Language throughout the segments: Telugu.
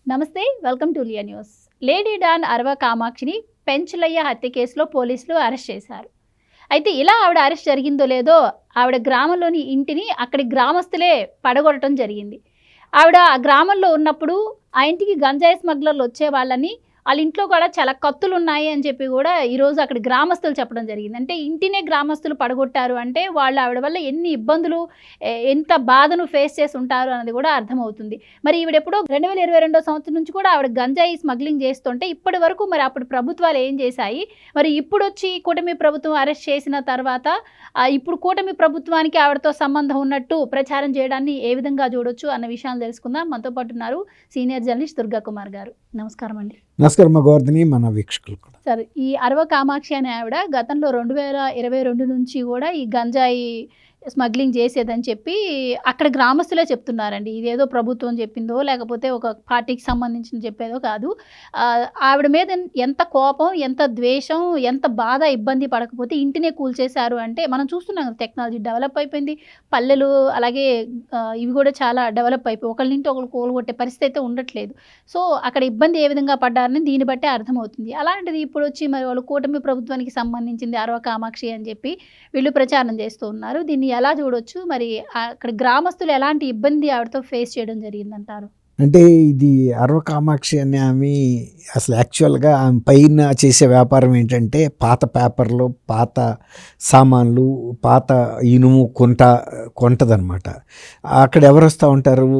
నమస్తే, వెల్కమ్ టు లియా న్యూస్. లేడీ డాన్ అరవ కామాక్షిని పెంచలయ్య హత్య కేసులో పోలీసులు అరెస్ట్ చేశారు. అయితే ఇలా ఆవిడ అరెస్ట్ జరిగిందో లేదో ఆవిడ గ్రామంలోని ఇంటిని అక్కడి గ్రామస్తులే పడగొట్టడం జరిగింది. ఆవిడ ఆ గ్రామంలో ఉన్నప్పుడు ఆ ఇంటికి గంజాయి స్మగ్లర్లు వచ్చేవాళ్ళని, వాళ్ళ ఇంట్లో కూడా చాలా కత్తులు ఉన్నాయి అని చెప్పి కూడా ఈరోజు అక్కడ గ్రామస్తులు చెప్పడం జరిగింది. అంటే ఇంటినే గ్రామస్తులు పడగొట్టారు అంటే వాళ్ళు ఆవిడ వల్ల ఎన్ని ఇబ్బందులు, ఎంత బాధను ఫేస్ చేసి ఉంటారు అన్నది కూడా అర్థమవుతుంది. మరి ఈవిడ ఎప్పుడో 2022 సంవత్సరం నుంచి కూడా ఆవిడ గంజాయి స్మగ్లింగ్ చేస్తుంటే ఇప్పటి వరకు మరి అప్పుడు ప్రభుత్వాలు ఏం చేశాయి, మరి ఇప్పుడు వచ్చి కూటమి ప్రభుత్వం అరెస్ట్ చేసిన తర్వాత ఇప్పుడు కూటమి ప్రభుత్వానికి ఆవిడతో సంబంధం ఉన్నట్టు ప్రచారం చేయడాన్ని ఏ విధంగా చూడొచ్చు అన్న విషయాలు తెలుసుకుందాం. మనతో పాటు ఉన్నారు సీనియర్ జర్నలిస్ట్ దుర్గా కుమార్ గారు. నమస్కారం అండి. నమస్కారం గోవర్ధని, మన వీక్షకులు కూడా. సార్, ఈ అరవ కామాక్షి అనే ఆవిడ గతంలో 2022 నుంచి కూడా ఈ గంజాయి స్మగ్లింగ్ చేసేదని చెప్పి అక్కడ గ్రామస్తులే చెప్తున్నారండి. ఇదేదో ప్రభుత్వం చెప్పిందో లేకపోతే ఒక పార్టీకి సంబంధించిన చెప్పేదో కాదు. ఆవిడ మీద ఎంత కోపం, ఎంత ద్వేషం, ఎంత బాధ, ఇబ్బంది పడకపోతే ఇంటినే కూల్చేశారు అంటే మనం చూస్తున్నాం. టెక్నాలజీ డెవలప్ అయిపోయింది, పల్లెలు అలాగే ఇవి కూడా చాలా డెవలప్ అయిపోయి ఒకళ్ళింటి ఒకరు కూలగొట్టే పరిస్థితి అయితే ఉండట్లేదు. సో అక్కడ ఇబ్బంది ఏ విధంగా పడ్డారని దీన్ని బట్టే అర్థమవుతుంది. అలాంటిది ఇప్పుడు వచ్చి మరి వాళ్ళు కూటమి ప్రభుత్వానికి సంబంధించింది అరవ కామాక్షి అని చెప్పి వీళ్ళు ప్రచారం చేస్తూ ఉన్నారు. దీన్ని ఎలా చూడొచ్చు, మరి అక్కడ గ్రామస్తులు ఎలాంటి ఇబ్బంది ఆవిడతో ఫేస్ చేయడం జరిగిందంటారు? అంటే ఇది అరవ కామాక్షి అనే ఆమె అసలు యాక్చువల్గా ఆమె పైన చేసే వ్యాపారం ఏంటంటే పాత పేపర్లు, పాత సామాన్లు, పాత ఇనుము కొంటదనమాట. అక్కడ ఎవరు వస్తూ ఉంటారు,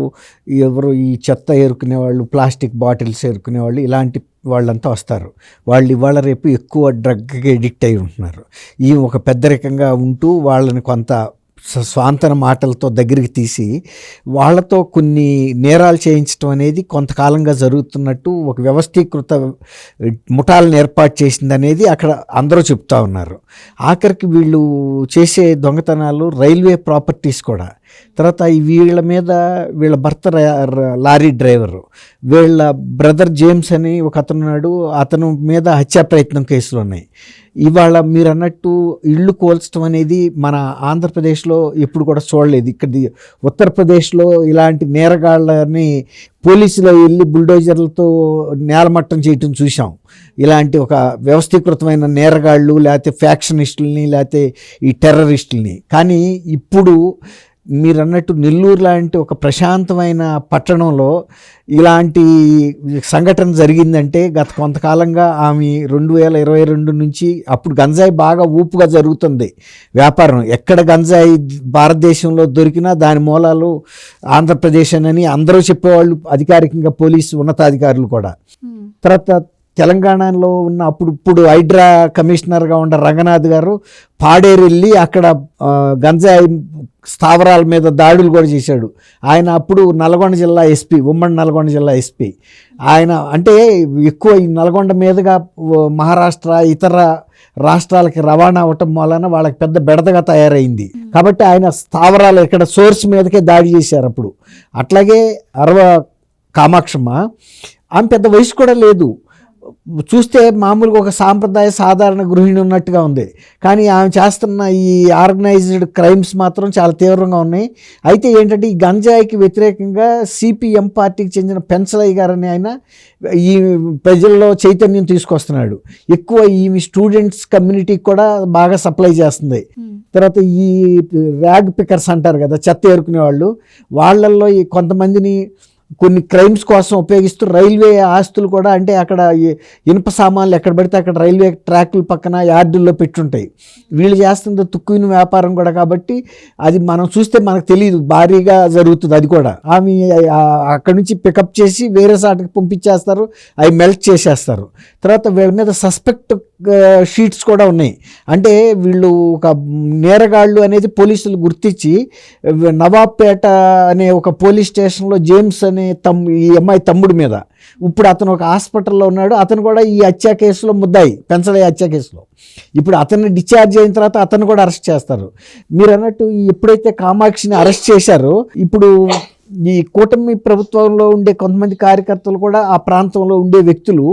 ఎవరు ఈ చెత్త ఏరుకునే వాళ్ళు, ప్లాస్టిక్ బాటిల్స్ ఏరుకునే వాళ్ళు, ఇలాంటి వాళ్ళంతా వస్తారు. వాళ్ళు ఇవాళ రేపు ఎక్కువ డ్రగ్కి ఎడిక్ట్ అయి ఉంటున్నారు. ఈ ఒక పెద్దరికంగా ఉంటూ వాళ్ళని కొంత స్వాంతన మాటలతో దగ్గరికి తీసి వాళ్ళతో కొన్ని నేరాలు చేయించడం అనేది కొంతకాలంగా జరుగుతున్నట్టు ఒక వ్యవస్థీకృత ముఠాలను ఏర్పాటు చేసింది అనేది అక్కడ అందరూ చెప్తా ఉన్నారు. ఆఖరికి వీళ్ళు చేసే దొంగతనాలు రైల్వే ప్రాపర్టీస్ కూడా. తర్వాత వీళ్ళ భర్త లారీ డ్రైవరు, వీళ్ళ బ్రదర్ జేమ్స్ అని ఒక అతనున్నాడు, అతను మీద హత్యా ప్రయత్నం కేసులు ఉన్నాయి. ఇవాళ మీరు అన్నట్టు ఇళ్ళు కోల్చడం అనేది మన ఆంధ్రప్రదేశ్లో ఎప్పుడు కూడా చూడలేదు. ఇక్కడ ఉత్తరప్రదేశ్లో ఇలాంటి నేరగాళ్ళని పోలీసులు వెళ్ళి బుల్డోజర్లతో నేలమట్టం చేయటం చూసాం. ఇలాంటి ఒక వ్యవస్థీకృతమైన నేరగాళ్ళు, లేకపోతే ఫ్యాక్షనిస్టులని, లేకపోతే ఈ టెర్రరిస్టులని. కానీ ఇప్పుడు మీరు అన్నట్టు నెల్లూరు లాంటి ఒక ప్రశాంతమైన పట్టణంలో ఇలాంటి సంఘటన జరిగిందంటే గత కొంతకాలంగా ఆమె 2022 నుంచి అప్పుడు గంజాయి బాగా ఊపుగా జరుగుతుంది వ్యాపారం. ఎక్కడ గంజాయి భారతదేశంలో దొరికినా దాని మూలాలు ఆంధ్రప్రదేశ్ అని అందరూ చెప్పేవాళ్ళు, అధికారికంగా పోలీసు ఉన్నతాధికారులు కూడా. తర్వాత తెలంగాణలో ఉన్న ఇప్పుడు హైడ్రా కమిషనర్గా ఉన్న రంగనాథ్ గారు పాడేరు వెళ్ళి అక్కడ గంజాయి స్థావరాల మీద దాడులు కూడా చేశాడు. ఆయన అప్పుడు నల్గొండ జిల్లా ఎస్పీ, ఉమ్మడి నల్గొండ జిల్లా ఎస్పీ ఆయన. అంటే ఎక్కువ ఈ నల్గొండ మీదుగా మహారాష్ట్ర, ఇతర రాష్ట్రాలకి రవాణా అవ్వటం వలన వాళ్ళకి పెద్ద బెడదగా తయారైంది. కాబట్టి ఆయన స్థావరాలు ఇక్కడ సోర్స్ మీదకే దాడి చేశారు అప్పుడు. అట్లాగే అరవ కామాక్షమ్మ, ఆమె పెద్ద వయసు కూడా లేదు, చూస్తే మామూలుగా ఒక సాంప్రదాయ సాధారణ గృహిణి ఉన్నట్టుగా ఉంది. కానీ ఆమె చేస్తున్న ఈ ఆర్గనైజ్డ్ క్రైమ్స్ మాత్రం చాలా తీవ్రంగా ఉన్నాయి. అయితే ఏంటంటే ఈ గంజాయికి వ్యతిరేకంగా సిపిఎం పార్టీకి చెందిన పెంచలయ్య గారని ఆయన ఈ ప్రజల్లో చైతన్యం తీసుకొస్తున్నాడు. ఎక్కువ ఈ స్టూడెంట్స్ కమ్యూనిటీకి కూడా బాగా సప్లై చేస్తుంది. తర్వాత ఈ ర్యాగ్ పికర్స్ అంటారు కదా, చెత్త ఏరుకునే వాళ్ళు, వాళ్ళల్లో కొంతమందిని కొన్ని క్రైమ్స్ కోసం ఉపయోగిస్తూ రైల్వే ఆస్తులు కూడా, అంటే అక్కడ ఇనుప సామాన్లు ఎక్కడ పడితే అక్కడ రైల్వే ట్రాక్ల పక్కన యార్డుల్లో పెట్టుంటాయి. వీళ్ళు చేస్తుంది తుక్కుని వ్యాపారం కూడా. కాబట్టి అది మనం చూస్తే మనకు తెలియదు, భారీగా జరుగుతుంది అది కూడా. ఆమె అక్కడి నుంచి పికప్ చేసి వేరే సాటికి పంపించేస్తారు, అవి మెల్ట్ చేసేస్తారు. తర్వాత వీళ్ళ మీద సస్పెక్ట్ షీట్స్ కూడా ఉన్నాయి. అంటే వీళ్ళు ఒక నేరగాళ్ళు అనేది పోలీసులు గుర్తించి నవాబ్పేట అనే ఒక పోలీస్ స్టేషన్లో జేమ్స్ అనే ఈ అమ్మాయి తమ్ముడి మీద, ఇప్పుడు అతను ఒక హాస్పిటల్లో ఉన్నాడు, అతను కూడా ఈ హత్యా కేసులో ముద్దాయి, పెంచలయ్య హత్యా కేసులో. ఇప్పుడు అతన్ని డిశ్చార్జ్ అయిన తర్వాత అతను కూడా అరెస్ట్ చేస్తారు. మీరు అన్నట్టు ఎప్పుడైతే కామాక్షిని అరెస్ట్ చేశారో, ఇప్పుడు ఈ కూటమి ప్రభుత్వంలో ఉండే కొంతమంది కార్యకర్తలు కూడా, ఆ ప్రాంతంలో ఉండే వ్యక్తులు,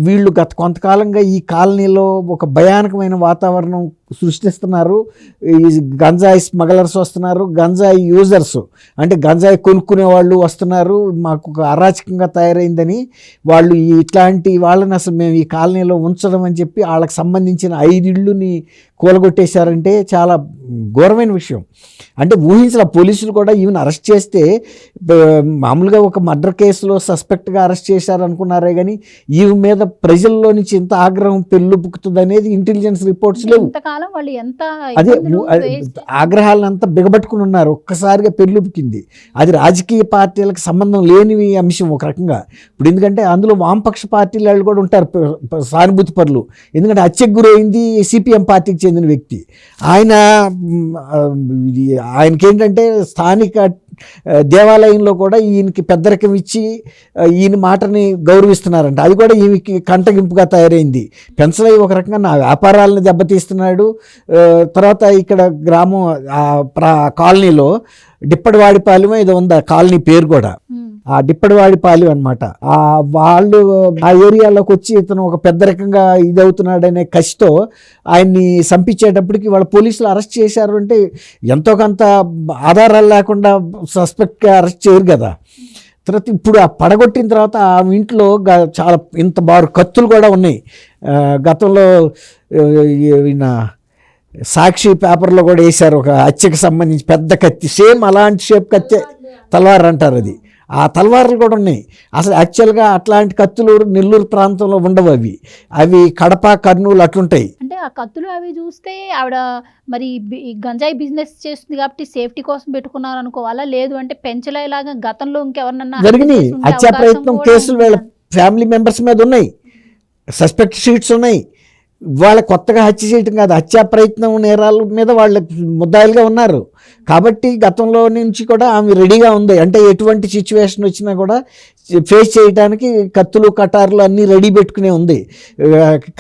వీళ్ళు గత కొంతకాలంగా ఈ కాలనీలో ఒక భయానకమైన వాతావరణం సృష్టిస్తున్నారు. ఈ గంజాయి స్మగ్లర్స్ వస్తున్నారు, గంజాయి యూజర్స్ అంటే గంజాయి కొనుక్కునే వాళ్ళు వస్తున్నారు, మాకు ఒక అరాచకంగా తయారైందని వాళ్ళు ఇట్లాంటి వాళ్ళని అసలు మేము ఈ కాలనీలో ఉంచడం అని చెప్పి వాళ్ళకి సంబంధించిన 5 ఇళ్ళుని కూలగొట్టేశారంటే చాలా ఘోరమైన విషయం. అంటే ఊహించిన పోలీసులు కూడా ఈవెన్ అరెస్ట్ చేస్తే మామూలుగా ఒక మర్డర్ కేసులో సస్పెక్ట్గా అరెస్ట్ చేశారు అనుకున్నారే కానీ ఈమె మీద ప్రజల్లో నుంచి ఎంత ఆగ్రహం పెళ్ళుపుకుతుంది అనేది ఇంటెలిజెన్స్ రిపోర్ట్స్ లేవు. అదే ఆగ్రహాలను అంతా బిగబట్టుకుని ఉన్నారు, ఒక్కసారిగా పెళ్ళుపుకింది. అది రాజకీయ పార్టీలకు సంబంధం లేని అంశం ఒక రకంగా. ఇప్పుడు ఎందుకంటే అందులో వామపక్ష పార్టీల వాళ్ళు కూడా ఉంటారు సానుభూతి పరులు. ఎందుకంటే హత్యకు గురైంది సిపిఎం పార్టీకి చెందిన వ్యక్తి. ఆయనకి ఏంటంటే స్థానిక దేవాలయంలో కూడా ఈయనకి పెద్దరికం ఇచ్చి ఈయన మాటని గౌరవిస్తున్నారంట. అది కూడా ఈమెకి కంటగింపుగా తయారైంది. పెన్సిలయ్య ఒక రకంగా నా వ్యాపారాలను దెబ్బతీస్తున్నాడు. తర్వాత ఇక్కడ గ్రామం కాలనీలో డిప్పడివాడిపాలెం ఏదో ఉంది ఆ కాలనీ పేరు కూడా, ఆ డిప్పడివాడిపాలెం అనమాట. వాళ్ళు ఆ ఏరియాలోకి వచ్చి ఇతను ఒక పెద్ద రకంగా ఇదవుతున్నాడనే కసితో ఆయన్ని చంపించేటప్పటికి వాళ్ళ పోలీసులు అరెస్ట్ చేశారు. అంటే ఎంతో కొంత ఆధారాలు లేకుండా సస్పెక్ట్గా అరెస్ట్ చేయరు కదా. తర్వాత ఇప్పుడు ఆ పడగొట్టిన తర్వాత ఆ ఇంట్లో చాలా ఇంత బారు కత్తులు కూడా ఉన్నాయి. గతంలో ఈయన సాక్షి పేపర్లో కూడా వేశారు, ఒక హత్యకు సంబంధించి పెద్ద కత్తి, సేమ్ అలాంటి షేప్ కత్తి, తల్వార్ అంటారు అది. ఆ తల్వార్లు కూడా ఉన్నాయి. అసలు యాక్చువల్గా అట్లాంటి కత్తులు నెల్లూరు ప్రాంతంలో ఉండవు, అవి కడప, కర్నూలు అట్లుంటాయి. అంటే ఆ కత్తులు అవి చూస్తే ఆవిడ మరి గంజాయి బిజినెస్ చేస్తుంది కాబట్టి సేఫ్టీ కోసం పెట్టుకున్నారు అనుకోవాలా, లేదు అంటే పెంచలేలాగా గతంలో ఇంకెవరన్నా జరిగినాయి హత్యా ప్రయత్నం కేసులు వీళ్ళ ఫ్యామిలీ మెంబర్స్ మీద ఉన్నాయి, సస్పెక్ట్ షీట్స్ ఉన్నాయి. వాళ్ళ కొత్తగా హత్య చేయటం కాదు, హత్యా ప్రయత్నం నేరాల మీద వాళ్ళ ముద్దాయిలుగా ఉన్నారు. కాబట్టి గతంలో నుంచి కూడా ఆమె రెడీగా ఉంది. అంటే ఎటువంటి సిచ్యువేషన్ వచ్చినా కూడా ఫేస్ చేయడానికి కత్తులు, కటార్లు అన్నీ రెడీ పెట్టుకునే ఉంది.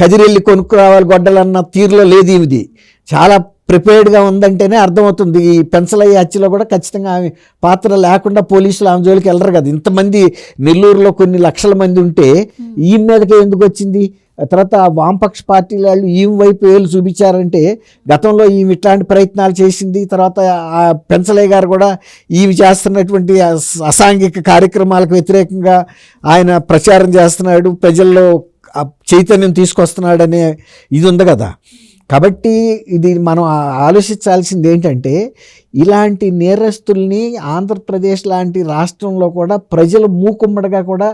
కదిరెళ్ళి కొనుక్కురావాలి గొడ్డలన్న తీరులో లేదు ఇది. చాలా ప్రిపేర్డ్గా ఉందంటేనే అర్థమవుతుంది. ఈ పెన్సిలయ్య హత్యలో కూడా ఖచ్చితంగా ఆమె పాత్ర లేకుండా పోలీసులు ఆమె జోలికి వెళ్ళరు కదా. ఇంతమంది నెల్లూరులో కొన్ని లక్షల మంది ఉంటే ఈ మీదకే ఎందుకు వచ్చింది? తర్వాత వామపక్ష పార్టీల వాళ్ళు ఈమె వైపు ఏళ్ళు చూపించారంటే గతంలో ఈమె ఇట్లాంటి ప్రయత్నాలు చేసింది. తర్వాత ఆ పెన్సిలయ్య గారు కూడా ఈమె చేస్తున్నటువంటి అసాంఘిక కార్యక్రమాలకు వ్యతిరేకంగా ఆయన ప్రచారం చేస్తున్నాడు, ప్రజల్లో చైతన్యం తీసుకొస్తున్నాడనే ఇది ఉంది కదా. కాబట్టి ఇది మనం ఆలోచించాల్సింది ఏంటంటే ఇలాంటి నేరస్తుల్ని ఆంధ్రప్రదేశ్ లాంటి రాష్ట్రంలో కూడా ప్రజలు మూకుమ్మడిగా కూడా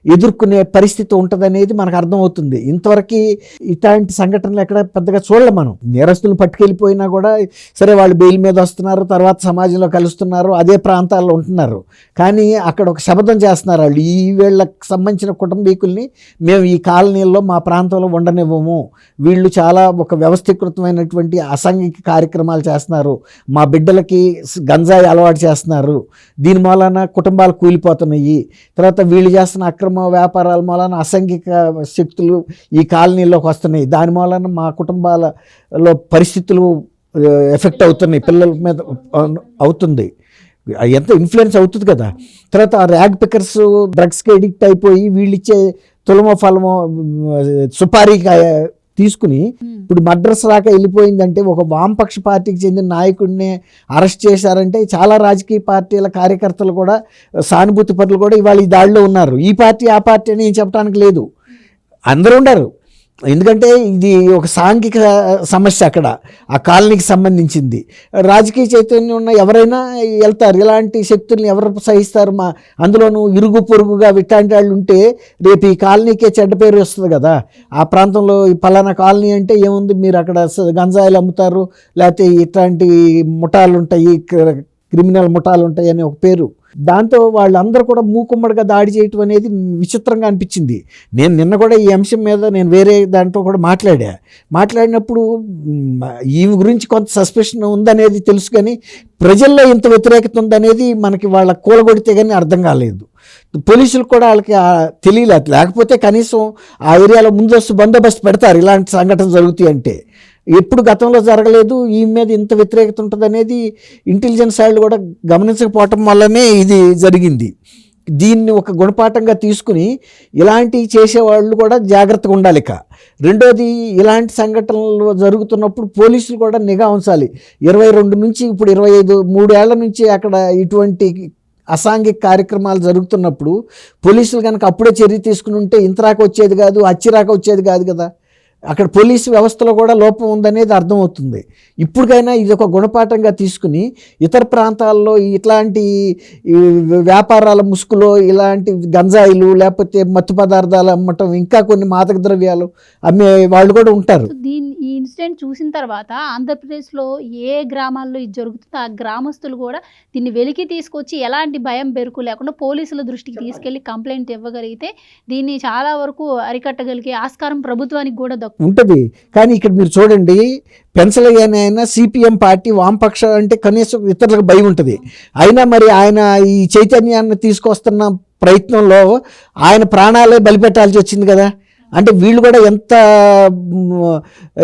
ఎదుర్కొనే పరిస్థితి ఉంటుందనేది మనకు అర్థమవుతుంది. ఇంతవరకు ఇట్లాంటి సంఘటనలు ఎక్కడ పెద్దగా చూడలేం మనం. నేరస్తులను పట్టుకెళ్ళిపోయినా కూడా సరే వాళ్ళు బెయిల్ మీద వస్తున్నారు, తర్వాత సమాజంలో కలుస్తున్నారు, అదే ప్రాంతాల్లో ఉంటున్నారు. కానీ అక్కడ ఒక శపథం చేస్తున్నారు వాళ్ళు, ఈ వీళ్ళకి సంబంధించిన కుటుంబీకుల్ని మేము ఈ కాలనీల్లో మా ప్రాంతంలో ఉండనివ్వము, వీళ్ళు చాలా ఒక వ్యవస్థీకృతమైనటువంటి అసాంఘిక కార్యక్రమాలు చేస్తున్నారు, మా బిడ్డలకి గంజాయి అలవాటు చేస్తున్నారు, దీని మూలాన కుటుంబాలు కూలిపోతున్నాయి, తర్వాత వీళ్ళు చేస్తున్న అక్రమ వ్యాపారాల మూలాన అసాంఘిక శక్తులు ఈ కాలనీలోకి వస్తున్నాయి, దాని మూలాన మా కుటుంబాలలో పరిస్థితులు ఎఫెక్ట్ అవుతున్నాయి, పిల్లల మీద అవుతుంది, ఎంత ఇన్ఫ్లుయెన్స్ అవుతుంది కదా. తర్వాత ర్యాగ్ పికర్స్ డ్రగ్స్కి ఎడిక్ట్ అయిపోయి వీళ్ళు ఇచ్చే తులమో ఫలమో సుపారీ తీసుకుని ఇప్పుడు మద్రాసు రాక వెళ్ళిపోయిందంటే ఒక వామపక్ష పార్టీకి చెందిన నాయకుడిని అరెస్ట్ చేశారంటే చాలా రాజకీయ పార్టీల కార్యకర్తలు కూడా సానుభూతి పరులు కూడా ఇవాళ ఈ దాడిలో ఉన్నారు. ఈ పార్టీ ఆ పార్టీ అని చెప్పడానికి లేదు, అందరూ ఉండరు. ఎందుకంటే ఇది ఒక సాంఘిక సమస్య అక్కడ ఆ కాలనీకి సంబంధించింది. రాజకీయ చైతన్యం ఉన్న ఎవరైనా వెళ్తారు, ఇలాంటి శక్తుల్ని ఎవరు సహిస్తారు? అందులోనూ ఇరుగు పొరుగుగా ఇట్లాంటి వాళ్ళు ఉంటే రేపు ఈ కాలనీకే చెడ్డ పేరు వస్తుంది కదా. ఆ ప్రాంతంలో ఈ పలానా కాలనీ అంటే ఏముంది, మీరు అక్కడ గంజాయిలు అమ్ముతారు, లేకపోతే ఇట్లాంటి ముఠాలు ఉంటాయి, క్రిమినల్ ముఠాలు ఉంటాయి అనే ఒక పేరు. దాంతో వాళ్ళందరూ కూడా మూకుమ్మడిగా దాడి చేయటం అనేది విచిత్రంగా అనిపించింది. నేను నిన్న కూడా ఈ అంశం మీద నేను వేరే దాంట్లో కూడా మాట్లాడినప్పుడు ఈమె గురించి కొంత సస్పెషన్ ఉందనేది తెలుసు, కానీ ప్రజల్లో ఇంత వ్యతిరేకత ఉందనేది మనకి వాళ్ళ కూలగొడితే కానీ అర్థం కాలేదు. పోలీసులకు కూడా వాళ్ళకి తెలియలేదు. లేకపోతే కనీసం ఆ ఏరియాలో ముందస్తు బందోబస్తు పెడతారు ఇలాంటి సంఘటన జరుగుతాయి అంటే. ఎప్పుడు గతంలో జరగలేదు, ఈ మీద ఇంత వ్యతిరేకత ఉంటుంది అనేది ఇంటెలిజెన్స్ వాళ్ళు కూడా గమనించకపోవటం వల్లనే ఇది జరిగింది. దీన్ని ఒక గుణపాఠంగా తీసుకుని ఇలాంటివి చేసేవాళ్ళు కూడా జాగ్రత్తగా ఉండాలి. రెండోది ఇలాంటి సంఘటనలు జరుగుతున్నప్పుడు పోలీసులు కూడా నిఘా ఉంచాలి. 22 నుంచి ఇప్పుడు 3 ఏళ్ల నుంచి అక్కడ ఇటువంటి అసాంఘిక కార్యక్రమాలు జరుగుతున్నప్పుడు పోలీసులు కనుక అప్పుడే చర్య తీసుకుని ఉంటే ఇంతరాక వచ్చేది కాదు, అచ్చిరాక వచ్చేది కాదు కదా. అక్కడ పోలీసు వ్యవస్థలో కూడా లోపం ఉందనేది అర్థమవుతుంది. ఇప్పటికైనా ఇది ఒక గుణపాఠంగా తీసుకుని ఇతర ప్రాంతాల్లో ఇట్లాంటి వ్యాపారాల ముసుగులో ఇలాంటి గంజాయిలు లేకపోతే మత్తు పదార్థాలు అమ్మటం, ఇంకా కొన్ని మాదక ద్రవ్యాలు అమ్మే వాళ్ళు కూడా ఉంటారు. ఈ ఇన్సిడెంట్ చూసిన తర్వాత ఆంధ్రప్రదేశ్లో ఏ గ్రామాల్లో ఇది జరుగుతుందో ఆ గ్రామస్తులు కూడా దీన్ని వెలికి తీసుకొచ్చి ఎలాంటి భయం బెరుకు లేకుండా పోలీసుల దృష్టికి తీసుకెళ్లి కంప్లైంట్ ఇవ్వగలిగితే దీన్ని చాలా వరకు అరికట్టగలిగే ఆస్కారం ప్రభుత్వానికి కూడా ఉంటుంది. కానీ ఇక్కడ మీరు చూడండి, పెన్సిలయ్యనైనా సిపిఎం పార్టీ వామపక్ష అంటే కనీసం ఇతరులకు భయం ఉంటుంది. అయినా మరి ఆయన ఈ చైతన్యాన్ని తీసుకొస్తున్న ప్రయత్నంలో ఆయన ప్రాణాలే బలిపెట్టాల్సి వచ్చింది కదా. అంటే వీళ్ళు కూడా ఎంత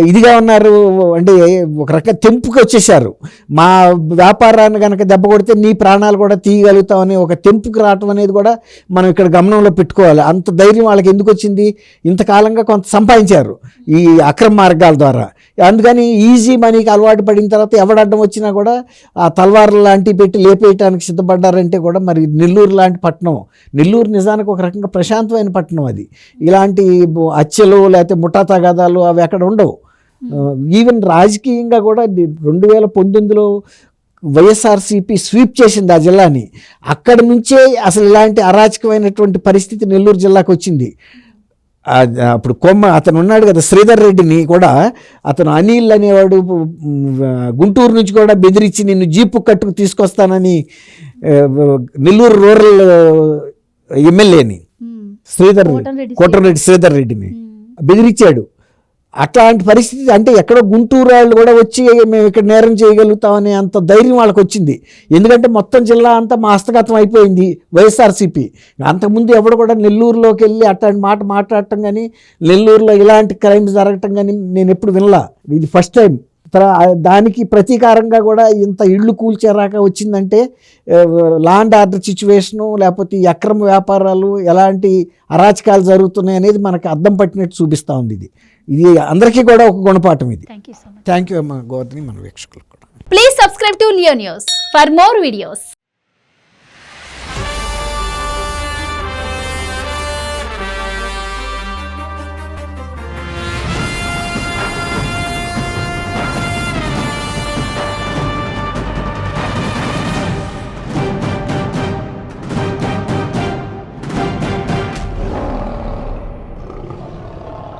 ఇదిగా ఉన్నారు అంటే ఒక రకంగా తెంపుకి వచ్చేసారు. మా వ్యాపారాన్ని కనుక దెబ్బ కొడితే నీ ప్రాణాలు కూడా తీయగలుగుతామని ఒక తెంపుకి రావటం అనేది కూడా మనం ఇక్కడ గమనంలో పెట్టుకోవాలి. అంత ధైర్యం వాళ్ళకి ఎందుకు వచ్చింది? ఇంతకాలంగా కొంత సంపాదించారు ఈ అక్రమ మార్గాల ద్వారా. అందుకని ఈజీ మనీకి అలవాటు పడిన తర్వాత ఎవడడ్డం వచ్చినా కూడా ఆ తల్వార్లు లాంటివి పెట్టి లేపేయటానికి సిద్ధపడ్డారంటే కూడా మరి నెల్లూరు లాంటి పట్టణం, నెల్లూరు నిజానికి ఒక రకంగా ప్రశాంతమైన పట్టణం. అది ఇలాంటి హత్యలు లేకపోతే ముఠా తగాదాలు అవి అక్కడ ఉండవు. ఈవెన్ రాజకీయంగా కూడా 2019లో వైఎస్ఆర్సీపీ స్వీప్ చేసింది ఆ జిల్లాని. అక్కడి నుంచే అసలు ఇలాంటి అరాచకమైనటువంటి పరిస్థితి నెల్లూరు జిల్లాకు వచ్చింది. అప్పుడు అతను ఉన్నాడు కదా శ్రీధర్ రెడ్డిని కూడా, అతను అనిల్ అనేవాడు గుంటూరు నుంచి కూడా బెదిరించి నిన్ను జీపు కట్టుకు తీసుకొస్తానని నెల్లూరు రూరల్ ఎమ్మెల్యేని కోటరెడ్డి శ్రీధర్ రెడ్డిని బెదిరించాడు. అట్లాంటి పరిస్థితి అంటే ఎక్కడో గుంటూరు వాళ్ళు కూడా వచ్చి మేము ఇక్కడ నేరం చేయగలుగుతామని అంత ధైర్యం వాళ్ళకి వచ్చింది. ఎందుకంటే మొత్తం జిల్లా అంతా మా హస్తగతం అయిపోయింది వైఎస్ఆర్సీపీ. అంతకుముందు ఎవడు కూడా నెల్లూరులోకి వెళ్ళి అట్లాంటి మాట మాట్లాడటం కానీ నెల్లూరులో ఇలాంటి క్రైమ్స్ జరగటం కానీ నేను ఎప్పుడు వినలా. ఇది ఫస్ట్ టైం. దానికి ప్రతీకారంగా కూడా ఇంత ఇళ్ళు కూల్చేరాక వచ్చిందంటే లా అండ్ ఆర్డర్ సిచ్యువేషను లేకపోతే ఈ అక్రమ వ్యాపారాలు ఎలాంటి అరాచకాలు జరుగుతున్నాయి అనేది మనకు అద్దం పట్టినట్టు చూపిస్తూ ఉంది. ఇది అందరికీ కూడా ఒక గుణపాఠం. ఇది థ్యాంక్ యూ అమ్మ గోవర్ధని, మన వీక్షకులకు కూడా. Please subscribe to Leo news for more videos.